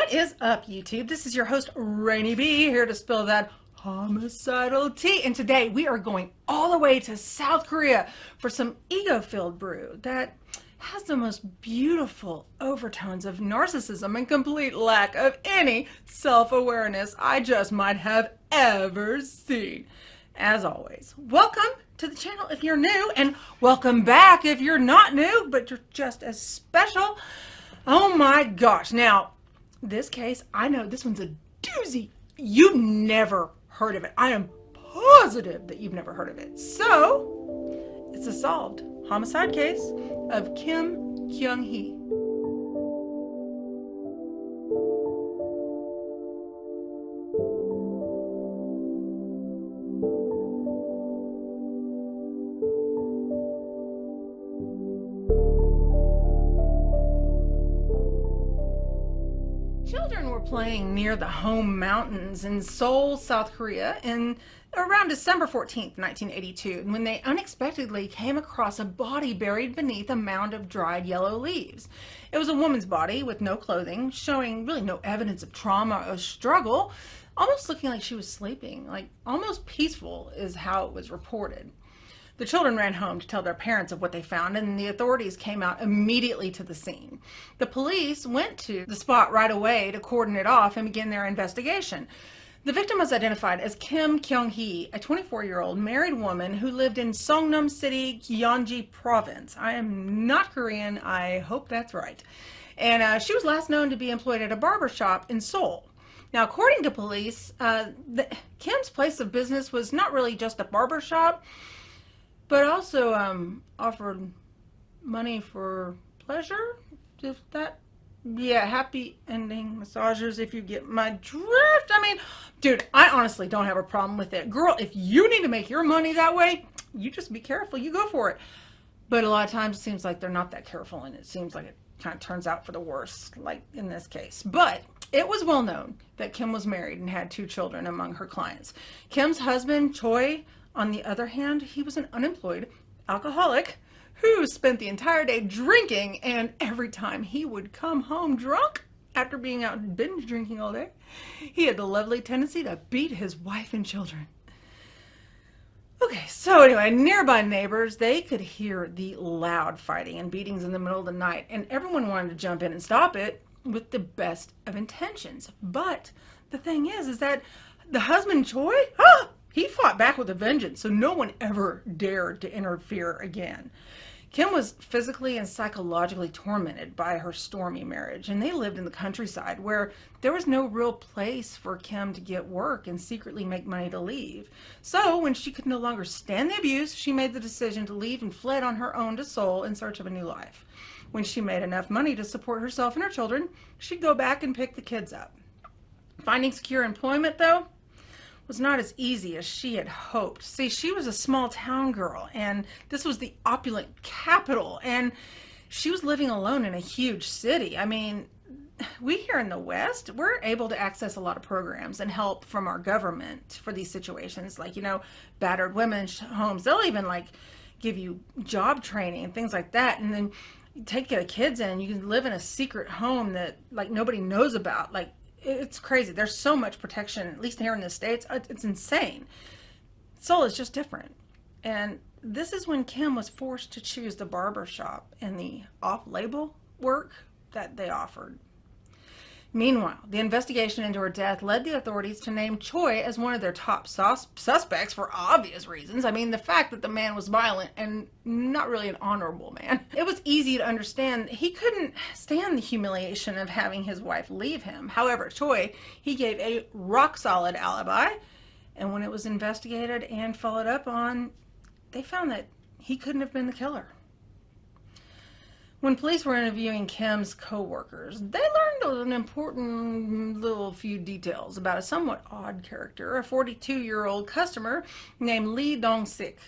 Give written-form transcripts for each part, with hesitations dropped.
What is up, YouTube? This is your host, Ranee B, here to spill that homicidal tea. And today we are going all the way to South Korea for some ego-filled brew that has the most beautiful overtones of narcissism and complete lack of any self-awareness I just might have ever seen. As always, welcome to the channel if you're new, and welcome back if you're not new, but you're just as special. Oh my gosh. Now, this case, I know this one's a doozy. You've never heard of it. I am positive that you've never heard of it. So, it's a solved homicide case of Kyung-hee. Children were playing near the home mountains in Seoul, South Korea in around December 14th, 1982, when they unexpectedly came across a body buried beneath a mound of dried yellow leaves. It was a woman's body with no clothing, showing really no evidence of trauma or struggle, almost looking like she was sleeping, like almost peaceful is how it was reported. The children ran home to tell their parents of what they found, and the authorities came out immediately to the scene. The police went to the spot right away to cordon it off and begin their investigation. The victim was identified as Kim Kyung-hee, a 24-year-old married woman who lived in Songnam City, Gyeonggi Province. I am not Korean. I hope that's right. And she was last known to be employed at a barber shop in Seoul. Now, according to police, Kim's place of business was not really just a barber shop, but also offered money for pleasure, if that, yeah, happy ending massages, if you get my drift. I mean, dude, I honestly don't have a problem with it. Girl, if you need to make your money that way, you just be careful, you go for it. But a lot of times it seems like they're not that careful, and it seems like it kind of turns out for the worse, like in this case. But it was well known that Kim was married and had 2 children among her clients. Kim's husband, Choi, on the other hand, he was an unemployed alcoholic who spent the entire day drinking, and every time he would come home drunk after being out binge drinking all day, he had the lovely tendency to beat his wife and children. Okay, so anyway, nearby neighbors, they could hear the loud fighting and beatings in the middle of the night, and everyone wanted to jump in and stop it with the best of intentions. But the thing is that the husband, Choi, he fought back with a vengeance, so no one ever dared to interfere again. Kim was physically and psychologically tormented by her stormy marriage, and they lived in the countryside where there was no real place for Kim to get work and secretly make money to leave. So when she could no longer stand the abuse, she made the decision to leave and fled on her own to Seoul in search of a new life. When she made enough money to support herself and her children, she'd go back and pick the kids up. Finding secure employment, though, was not as easy as she had hoped. See, she was a small town girl, and this was the opulent capital, and she was living alone in a huge city. I mean, we here in the West, we're able to access a lot of programs and help from our government for these situations, like, you know, battered women's homes. They'll even like give you job training and things like that, and then you take the kids in, you can live in a secret home that like nobody knows about. Like, it's crazy. There's so much protection, at least here in the States. It's insane. Seoul is just different. And this is when Kim was forced to choose the barber shop and the off-label work that they offered. Meanwhile, the investigation into her death led the authorities to name Choi as one of their top suspects for obvious reasons. I mean, the fact that the man was violent and not really an honorable man. It was easy to understand he couldn't stand the humiliation of having his wife leave him. However, Choi, he gave a rock-solid alibi, and when it was investigated and followed up on, they found that he couldn't have been the killer. When police were interviewing Kim's co-workers, they learned an important little few details about a somewhat odd character, a 42-year-old customer named Lee Dong-sik.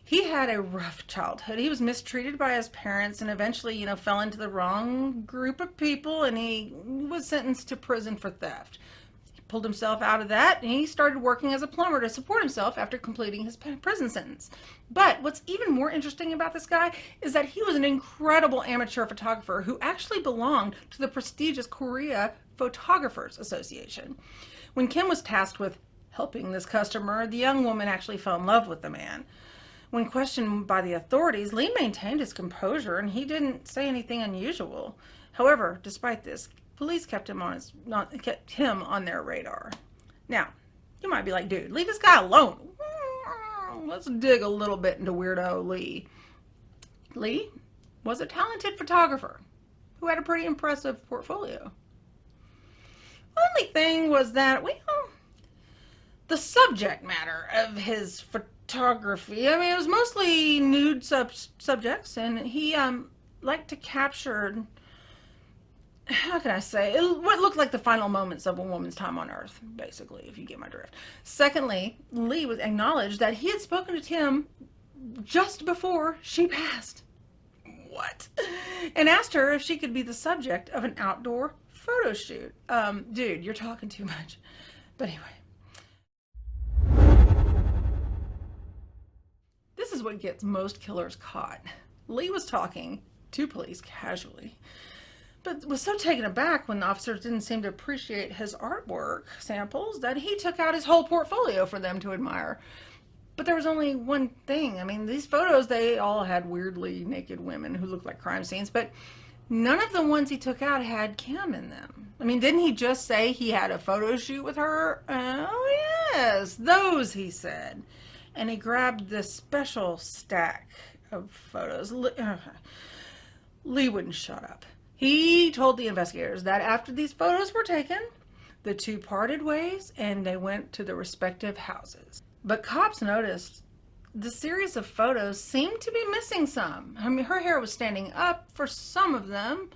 He had a rough childhood. He was mistreated by his parents and eventually, you know, fell into the wrong group of people, and he was sentenced to prison for theft. pulled himself out of that, and he started working as a plumber to support himself after completing his prison sentence. But what's even more interesting about this guy is that he was an incredible amateur photographer who actually belonged to the prestigious Korea Photographers Association. When Kim was tasked with helping this customer, the young woman actually fell in love with the man. When questioned by the authorities, Lee maintained his composure and he didn't say anything unusual. However, despite this, police kept him on their radar. Now, you might be like, dude, leave this guy alone. Let's dig a little bit into weirdo Lee. Lee was a talented photographer who had a pretty impressive portfolio. Only thing was that, well, the subject matter of his photography, I mean, it was mostly nude subjects, and he liked to capture, how can I say, what looked like the final moments of a woman's time on Earth, basically, if you get my drift. Secondly, Lee was acknowledged that he had spoken to Kim just before she passed. What? And asked her if she could be the subject of an outdoor photo shoot. Dude, you're talking too much. But anyway. This is what gets most killers caught. Lee was talking to police casually, but was so taken aback when the officers didn't seem to appreciate his artwork samples that he took out his whole portfolio for them to admire. But there was only one thing. I mean, these photos, they all had weirdly naked women who looked like crime scenes, but none of the ones he took out had Kim in them. I mean, didn't he just say he had a photo shoot with her? Oh, yes, those, he said. And he grabbed this special stack of photos. Lee wouldn't shut up. He told the investigators that after these photos were taken, the two parted ways and they went to their respective houses. But cops noticed the series of photos seemed to be missing some. I mean, her hair was standing up for some of them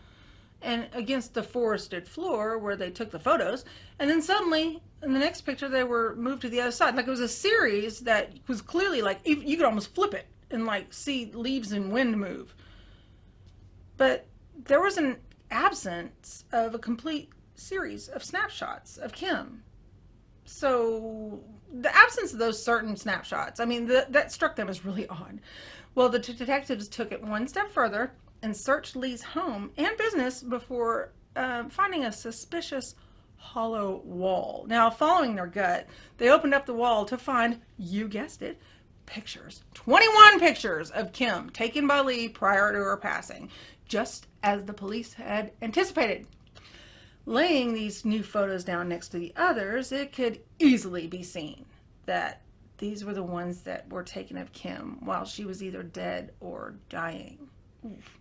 and against the forested floor where they took the photos. And then suddenly, in the next picture, they were moved to the other side. Like it was a series that was clearly like, you could almost flip it and like see leaves and wind move. But there was an absence of a complete series of snapshots of Kim. So the absence of those certain snapshots, I mean, that struck them as really odd. Well, the detectives took it one step further and searched Lee's home and business before finding a suspicious hollow wall. Now, following their gut, they opened up the wall to find, you guessed it, pictures. 21 pictures of Kim taken by Lee prior to her passing, just as the police had anticipated. Laying these new photos down next to the others, it could easily be seen that these were the ones that were taken of Kim while she was either dead or dying. Oof.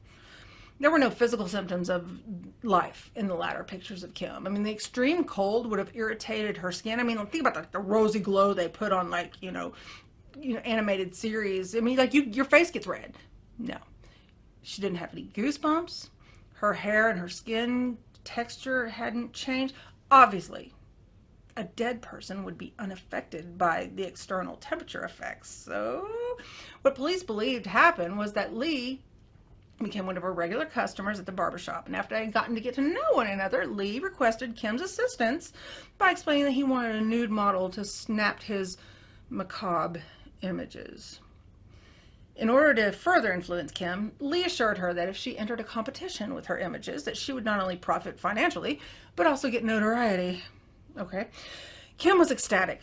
There were no physical symptoms of life in the latter pictures of Kim. I mean, the extreme cold would have irritated her skin. I mean, think about the rosy glow they put on, like, you know, animated series. I mean, like, your face gets red. No. She didn't have any goosebumps. Her hair and her skin texture hadn't changed. Obviously, a dead person would be unaffected by the external temperature effects. So, what police believed happened was that Lee became one of her regular customers at the barbershop. And after they had gotten to get to know one another, Lee requested Kim's assistance by explaining that he wanted a nude model to snap his macabre images. In order to further influence Kim, Lee assured her that if she entered a competition with her images, that she would not only profit financially, but also get notoriety. Okay. Kim was ecstatic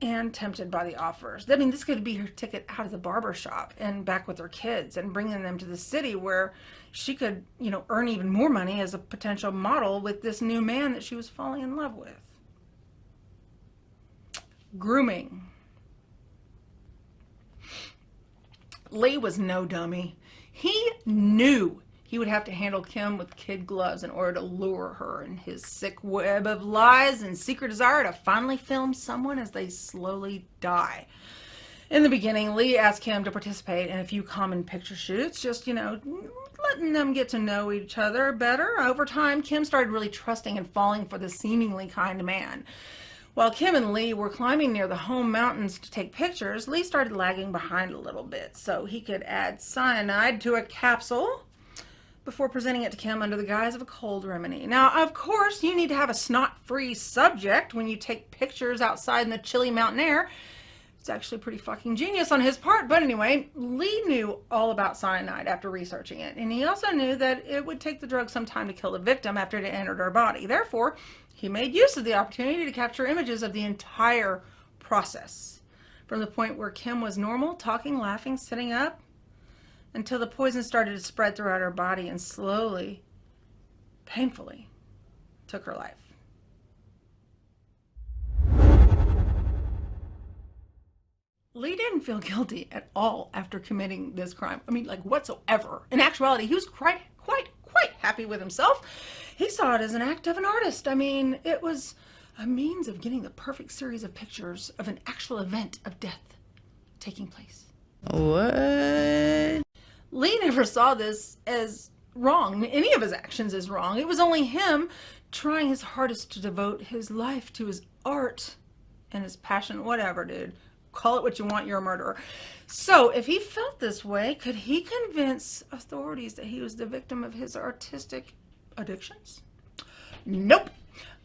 and tempted by the offers. I mean, this could be her ticket out of the barber shop and back with her kids and bringing them to the city where she could, earn even more money as a potential model with this new man that she was falling in love with. Grooming. Lee was no dummy. He knew he would have to handle Kim with kid gloves in order to lure her in his sick web of lies and secret desire to finally film someone as they slowly die. In the beginning, Lee asked Kim to participate in a few common picture shoots, just, letting them get to know each other better. Over time, Kim started really trusting and falling for this seemingly kind man. While Kim and Lee were climbing near the home mountains to take pictures, Lee started lagging behind a little bit so he could add cyanide to a capsule before presenting it to Kim under the guise of a cold remedy. Now, of course, you need to have a snot-free subject when you take pictures outside in the chilly mountain air. It's actually pretty fucking genius on his part. But anyway, Lee knew all about cyanide after researching it. And he also knew that it would take the drug some time to kill the victim after it entered her body. Therefore, he made use of the opportunity to capture images of the entire process. From the point where Kim was normal, talking, laughing, sitting up, until the poison started to spread throughout her body and slowly, painfully, took her life. Lee didn't feel guilty at all after committing this crime. I mean, like, whatsoever. In actuality, he was quite happy with himself. He saw it as an act of an artist. I mean, it was a means of getting the perfect series of pictures of an actual event of death taking place. What? Lee never saw this as wrong, any of his actions as wrong. It was only him trying his hardest to devote his life to his art and his passion, whatever, dude. Call it what you want, you're a murderer. So, if he felt this way, could he convince authorities that he was the victim of his artistic addictions? Nope.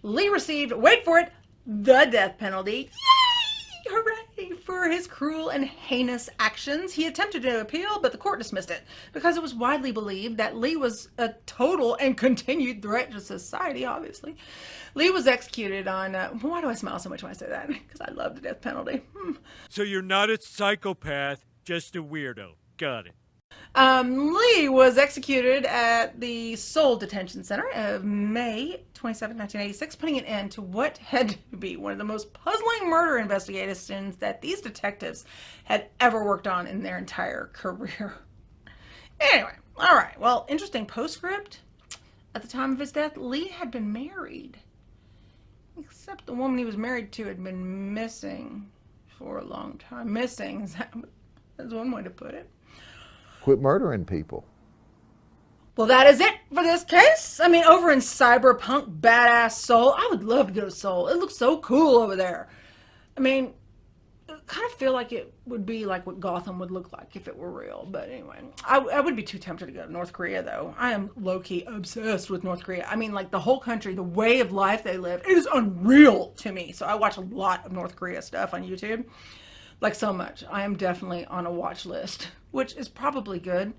Lee received, wait for it, the death penalty. Yay! Hooray! For his cruel and heinous actions. He attempted to appeal, but the court dismissed it because it was widely believed that Lee was a total and continued threat to society, obviously. Lee was executed on, why do I smile so much when I say that? Because I love the death penalty. So you're not a psychopath, just a weirdo. Got it. Lee was executed at the Seoul Detention Center of May 27, 1986, putting an end to what had to be one of the most puzzling murder investigations that these detectives had ever worked on in their entire career. Anyway, all right, well, interesting postscript. At the time of his death, Lee had been married, except the woman he was married to had been missing for a long time. Missing, that's one way to put it. Quit murdering people. Well, that is it for this case. I mean, over in cyberpunk badass Seoul, I would love to go to Seoul. It looks so cool over there. I mean, I kind of feel like it would be like what Gotham would look like if it were real. But anyway, I would be too tempted to go to North Korea, though. I am low-key obsessed with North Korea. I mean, like, the whole country, the way of life they live, it is unreal to me. So I watch a lot of North Korea stuff on YouTube. Like, so much. I am definitely on a watch list, which is probably good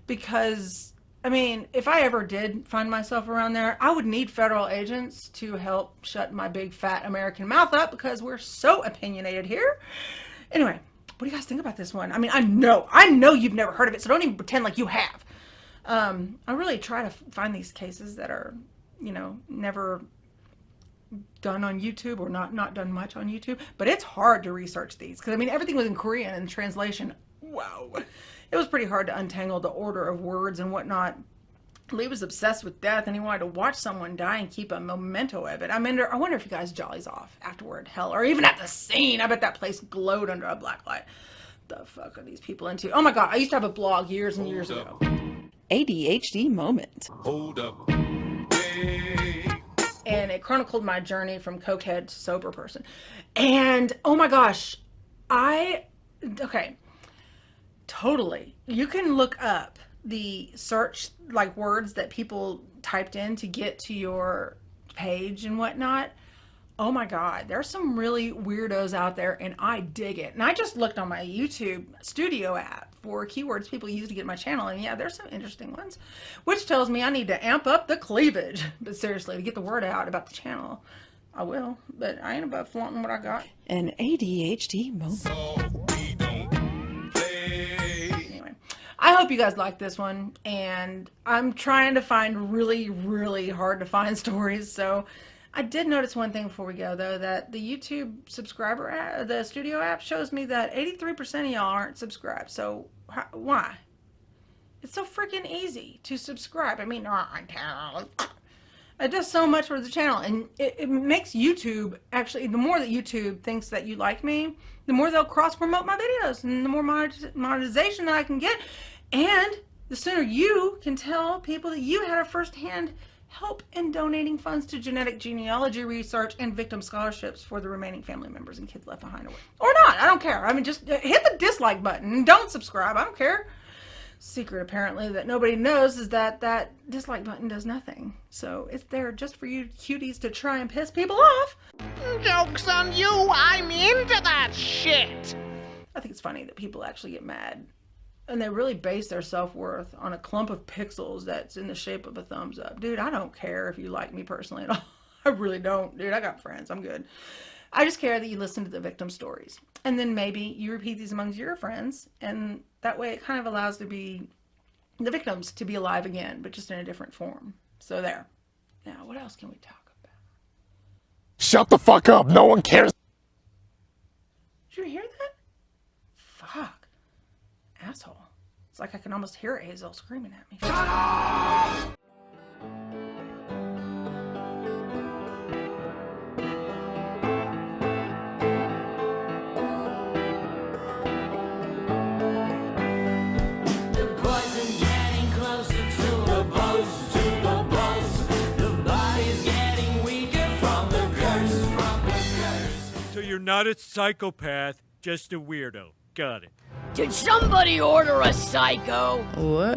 because, I mean, if I ever did find myself around there, I would need federal agents to help shut my big fat American mouth up because we're so opinionated here. Anyway, what do you guys think about this one? I mean, I know you've never heard of it, so don't even pretend like you have. I really try to find these cases that are, you know, never done on YouTube or not done much on YouTube, but it's hard to research these because I mean everything was in Korean and the translation, wow, it was pretty hard to untangle the order of words and whatnot. Lee was obsessed with death and he wanted to watch someone die and keep a memento of it. I wonder if you guys jollies off afterward, hell, or even at the scene. I bet that place glowed under a black light. The fuck are these people into? Oh my god, I used to have a blog years and years ago. ADHD moment. Hold up. And it chronicled my journey from cokehead to sober person. And oh my gosh, okay, totally. You can look up the search, like, words that people typed in to get to your page and whatnot. Oh my god, there's some really weirdos out there and I dig it. And I just looked on my YouTube Studio app for keywords people use to get my channel, and yeah, there's some interesting ones, which tells me I need to amp up the cleavage. But seriously, to get the word out about the channel, I will, but I ain't about flaunting what I got. An ADHD moment. So we don't play. Anyway, I hope you guys like this one, and I'm trying to find really, really hard to find stories, so I did notice one thing before we go, though, that the YouTube subscriber app, the Studio app, shows me that 83% of y'all aren't subscribed. So why? It's so freaking easy to subscribe. I mean, it does so much for the channel, and it makes YouTube, actually, the more that YouTube thinks that you like me, the more they'll cross-promote my videos, and the more monetization that I can get, and the sooner you can tell people that you had a first-hand help in donating funds to genetic genealogy research and victim scholarships for the remaining family members and kids left behind. Or not, I don't care. I mean, just hit the dislike button and don't subscribe. I don't care. secret apparently that nobody knows is that that dislike button does nothing. So it's there just for you cuties to try and piss people off. Joke's on you, I'm into that shit! I think it's funny that people actually get mad and they really base their self-worth on a clump of pixels that's in the shape of a thumbs up. Dude, I don't care if you like me personally at all. I really don't. Dude, I got friends. I'm good. I just care that you listen to the victim stories. And then maybe you repeat these amongst your friends, and that way it kind of allows the victims to be alive again, but just in a different form. So there. Now, what else can we talk about? Shut the fuck up. No one cares. Did you hear that? Fuck. Asshole. It's like I can almost hear Hazel screaming at me. Shut up! So you're not a psychopath, just a weirdo. Got it. Did somebody order a psycho? What?